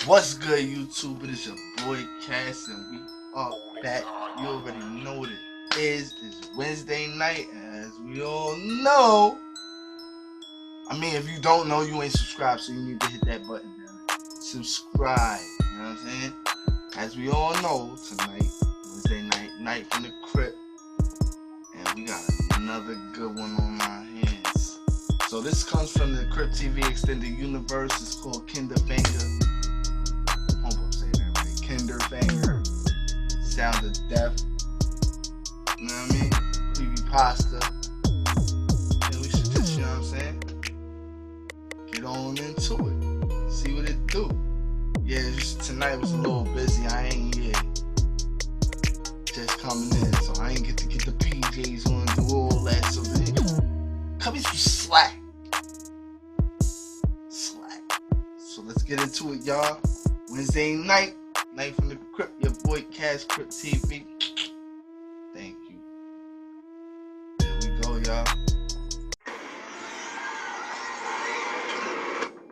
What's good, YouTube? It is your boy Cass, and we are back. You already know what it is. It's Wednesday night, as we all know. I mean, if you don't know, you ain't subscribed, so you need to hit that button down. Subscribe. You know what I'm saying? As we all know, tonight, Wednesday night from the Crypt, and we got another good one on our hands. So this comes from the Crypt TV Extended Universe. It's called KINDERFANGER. KINDERFANGER, Sound of Death, you know what I mean? Creepypasta. And we should just, you know what I'm saying? Get on into it. See what it do. Yeah, just tonight was a little busy. I ain't just coming in, so I ain't get to get the PJs on and do all that. So then, cut me some slack. So let's get into it, y'all. Wednesday night from the Crypt, your boy Cash, Crypt TV. Thank you. There we go, y'all.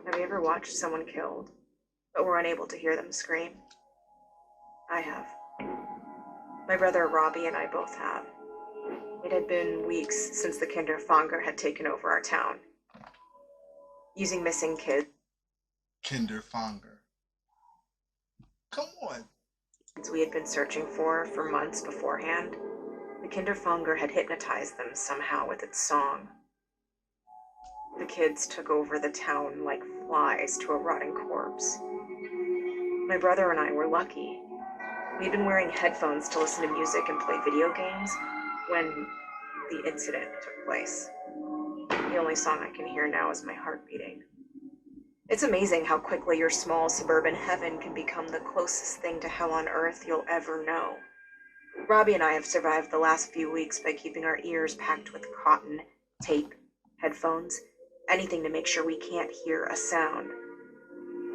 Have you ever watched someone killed, but were unable to hear them scream? I have. My brother Robbie and I both have. It had been weeks since the Kinderfanger had taken over our town. Using missing kids. Kinderfanger. Come on. We had been searching for months beforehand, the Kinderfanger had hypnotized them somehow with its song. The kids took over the town like flies to a rotting corpse. My brother and I were lucky. We'd been wearing headphones to listen to music and play video games when the incident took place. The only song I can hear now is my heart beating. It's amazing how quickly your small suburban heaven can become the closest thing to hell on earth you'll ever know. Robbie and I have survived the last few weeks by keeping our ears packed with cotton, tape, headphones, anything to make sure we can't hear a sound.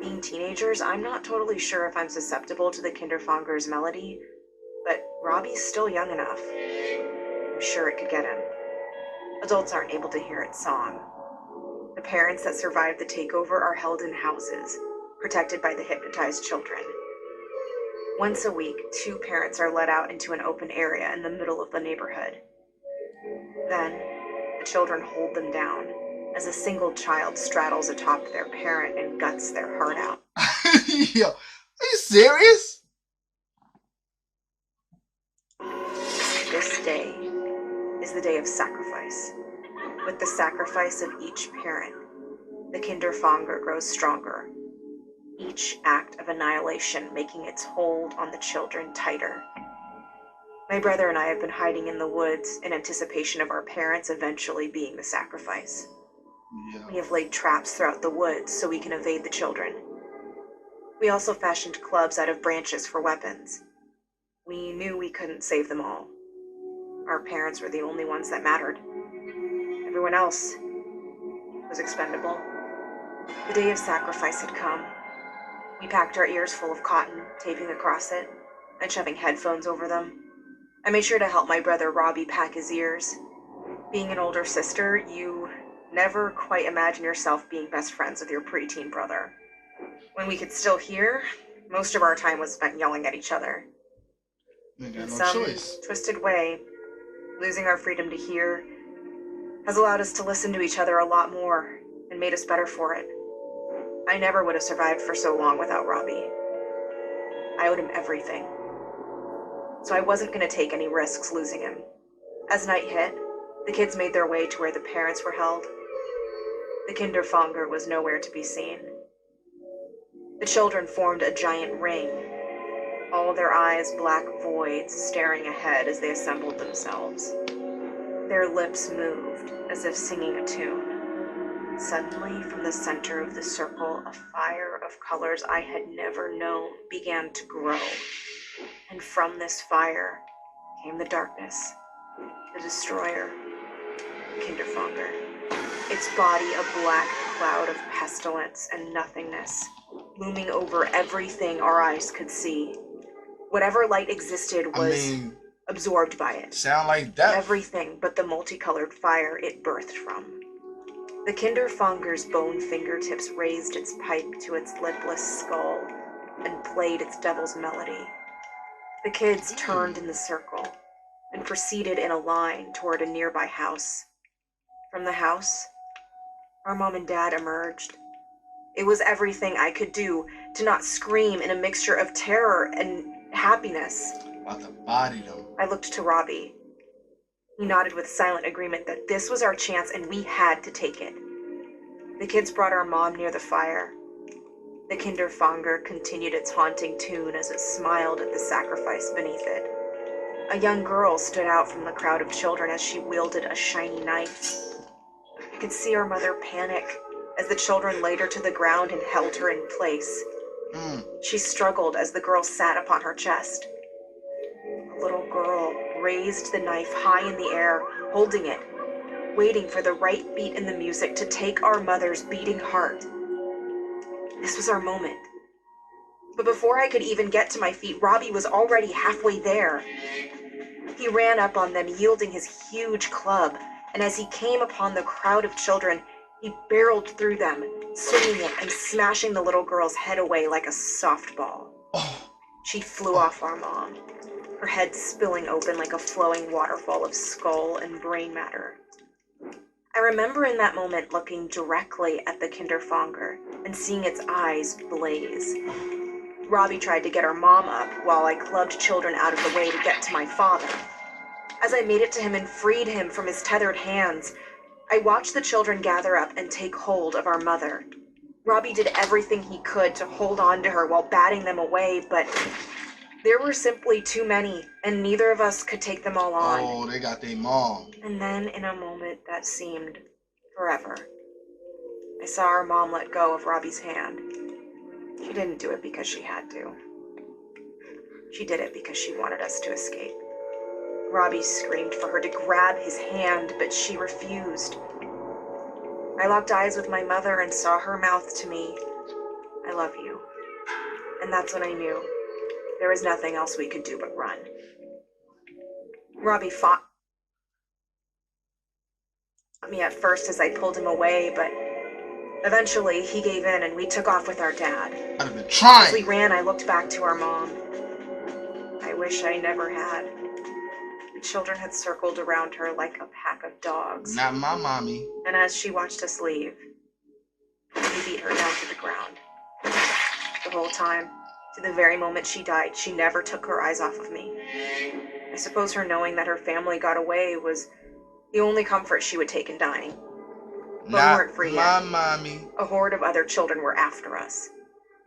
Being teenagers, I'm not totally sure if I'm susceptible to the Kinderfanger's melody, but Robbie's still young enough. I'm sure it could get him. Adults aren't able to hear its song. The parents that survived the takeover are held in houses, protected by the hypnotized children. Once a week, 2 parents are let out into an open area in the middle of the neighborhood. Then, the children hold them down as a single child straddles atop their parent and guts their heart out. Yo, are you serious? This day is the day of sacrifice. With the sacrifice of each parent, the Kinderfanger grows stronger, each act of annihilation making its hold on the children tighter. My brother and I have been hiding in the woods in anticipation of our parents eventually being the sacrifice. Yeah. We have laid traps throughout the woods so we can evade the children. We also fashioned clubs out of branches for weapons. We knew we couldn't save them all. Our parents were the only ones that mattered. Everyone else was expendable. The day of sacrifice had come. We packed our ears full of cotton, taping across it, and shoving headphones over them. I made sure to help my brother Robbie pack his ears. Being an older sister, you never quite imagine yourself being best friends with your preteen brother. When we could still hear, most of our time was spent yelling at each other. In some twisted way, losing our freedom to hear has allowed us to listen to each other a lot more and made us better for it. I never would have survived for so long without Robbie. I owed him everything. So I wasn't going to take any risks losing him. As night hit, the kids made their way to where the parents were held. The Kinderfanger was nowhere to be seen. The children formed a giant ring, all their eyes black voids staring ahead as they assembled themselves. Their lips moved as if singing a tune. Suddenly, from the center of the circle, a fire of colors I had never known began to grow. And from this fire came the darkness, the destroyer, Kinderfanger. Its body a black cloud of pestilence and nothingness, looming over everything our eyes could see. Whatever light existed was absorbed by it. Sound like death. Everything but the multicolored fire it birthed from. The Kinderfanger's bone fingertips raised its pipe to its lipless skull and played its devil's melody. The kids turned in the circle and proceeded in a line toward a nearby house. From the house, our mom and dad emerged. It was everything I could do to not scream in a mixture of terror and happiness. About to body them. I looked to Robbie. He nodded with silent agreement that this was our chance and we had to take it. The kids brought our mom near the fire. The Kinderfanger continued its haunting tune as it smiled at the sacrifice beneath it. A young girl stood out from the crowd of children as she wielded a shiny knife. I could see our mother panic as the children laid her to the ground and held her in place. She struggled as the girl sat upon her chest. The little girl raised the knife high in the air, holding it, waiting for the right beat in the music to take our mother's beating heart. This was our moment. But before I could even get to my feet, Robbie was already halfway there. He ran up on them, yielding his huge club, and as he came upon the crowd of children, he barreled through them, swinging it and smashing the little girl's head away like a softball. She flew off our mom, her head spilling open like a flowing waterfall of skull and brain matter. I remember in that moment looking directly at the Kinderfanger and seeing its eyes blaze. Robbie tried to get our mom up while I clubbed children out of the way to get to my father. As I made it to him and freed him from his tethered hands, I watched the children gather up and take hold of our mother. Robbie did everything he could to hold on to her while batting them away, but there were simply too many, and neither of us could take them all on. Oh, they got their mom. And then, in a moment that seemed forever, I saw our mom let go of Robbie's hand. She didn't do it because she had to. She did it because she wanted us to escape. Robbie screamed for her to grab his hand, but she refused. I locked eyes with my mother and saw her mouth to me, "I love you." And that's when I knew there was nothing else we could do but run. Robbie fought me at first as I pulled him away, but eventually he gave in and we took off with our dad. I'd have been trying. As we ran, I looked back to our mom. I wish I never had. The children had circled around her like a pack of dogs. Not my mommy. And as she watched us leave, we beat her down to the ground. The whole time, to the very moment she died, she never took her eyes off of me. I suppose her knowing that her family got away was the only comfort she would take in dying. But we weren't free yet. My mommy. A horde of other children were after us.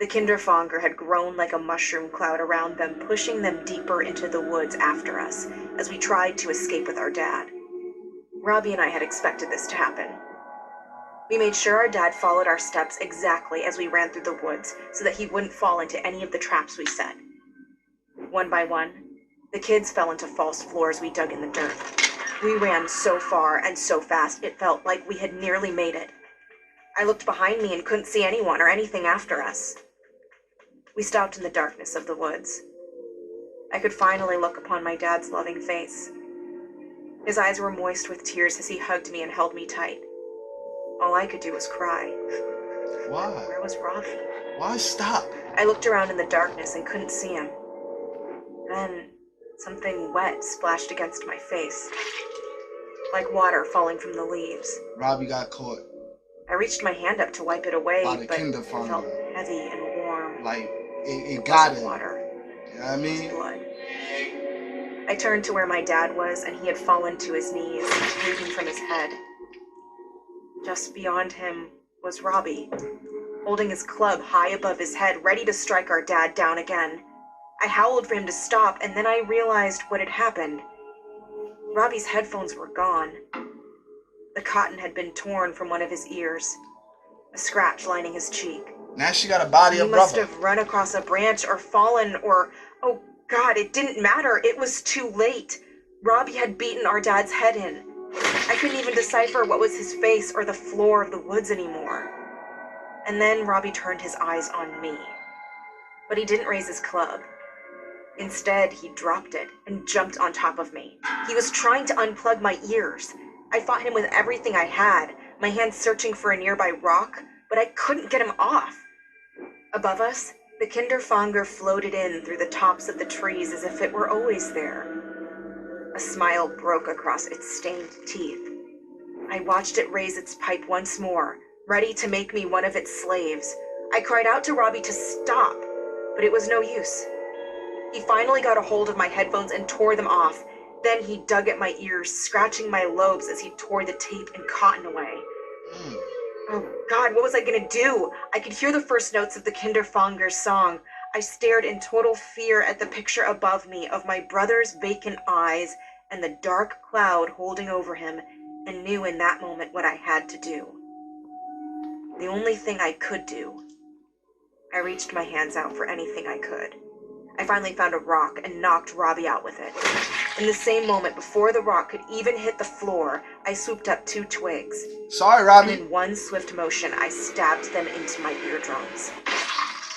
The Kinderfanger had grown like a mushroom cloud around them, pushing them deeper into the woods after us as we tried to escape with our dad. Robbie and I had expected this to happen. We made sure our dad followed our steps exactly as we ran through the woods so that he wouldn't fall into any of the traps we set. One by one, the kids fell into false floors we dug in the dirt. We ran so far and so fast it felt like we had nearly made it. I looked behind me and couldn't see anyone or anything after us. We stopped in the darkness of the woods. I could finally look upon my dad's loving face. His eyes were moist with tears as he hugged me and held me tight. All I could do was cry. Why? Where was Robbie? Why stop? I looked around in the darkness and couldn't see him. Then, something wet splashed against my face, like water falling from the leaves. Robbie got caught. I reached my hand up to wipe it away, By the but it Kinderfanger. felt heavy and warm. Like, it got it. Water. You know what I mean? Blood. I turned to where my dad was, and he had fallen to his knees, bleeding from his head. Just beyond him was Robbie, holding his club high above his head, ready to strike our dad down again. I howled for him to stop, and then I realized what had happened. Robbie's headphones were gone. The cotton had been torn from one of his ears, a scratch lining his cheek. Now she got a body of He must brother. have run across a branch or fallen or, oh God, it didn't matter. It was too late. Robbie had beaten our dad's head in. I couldn't even decipher what was his face or the floor of the woods anymore. And then Robbie turned his eyes on me. But he didn't raise his club. Instead, he dropped it and jumped on top of me. He was trying to unplug my ears. I fought him with everything I had, my hands searching for a nearby rock, but I couldn't get him off. Above us, the Kinderfanger floated in through the tops of the trees as if it were always there. A smile broke across its stained teeth. I watched it raise its pipe once more, ready to make me one of its slaves. I cried out to Robbie to stop, but it was no use. He finally got a hold of my headphones and tore them off. Then he dug at my ears, scratching my lobes as he tore the tape and cotton away. Oh God, what was I gonna do? I could hear the first notes of the Kinderfanger's song. I stared in total fear at the picture above me of my brother's vacant eyes and the dark cloud holding over him, and knew in that moment what I had to do. The only thing I could do. I reached my hands out for anything I could. I finally found a rock and knocked Robbie out with it. In the same moment, before the rock could even hit the floor, I swooped up 2 twigs. Sorry, Robbie. And in one swift motion, I stabbed them into my eardrums.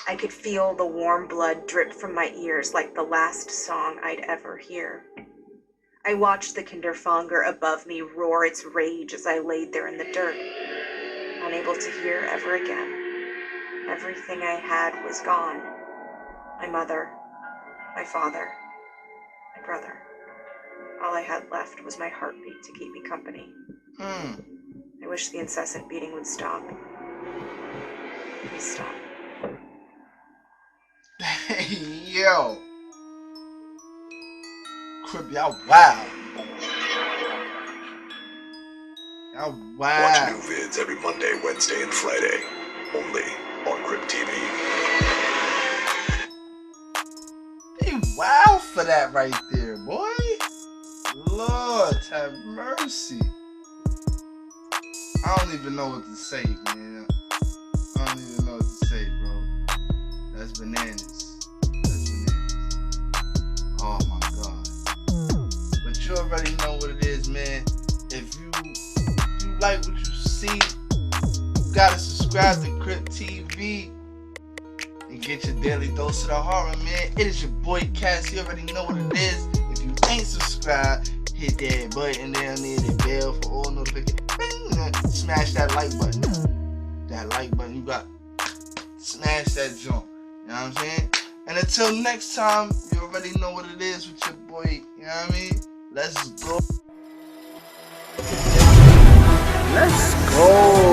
I could feel the warm blood drip from my ears like the last song I'd ever hear. I watched the Kinderfanger above me roar its rage as I laid there in the dirt, unable to hear ever again. Everything I had was gone. My mother, my father, my brother. All I had left was my heartbeat to keep me company. I wish the incessant beating would stop. Please stop. Hey, yo. Crypt, y'all wow. Y'all wow. Watch new vids every Monday, Wednesday, and Friday. Only on Crypt TV. Hey, wow for that right there, boy. Lord have mercy. I don't even know what to say, man. I don't even know what to say, bro. That's bananas. That's bananas. Oh my God. But you already know what it is, man. If you like what you see, you gotta subscribe to Crypt TV and get your daily dose of the horror, man. It is your boy Cass. You already know what it is. If you ain't subscribed, hit that button down there, the bell for all notifications. Smash that like button. That like button, you got smash that jump. You know what I'm saying? And until next time, you already know what it is with your boy. You know what I mean? Let's go. Let's go.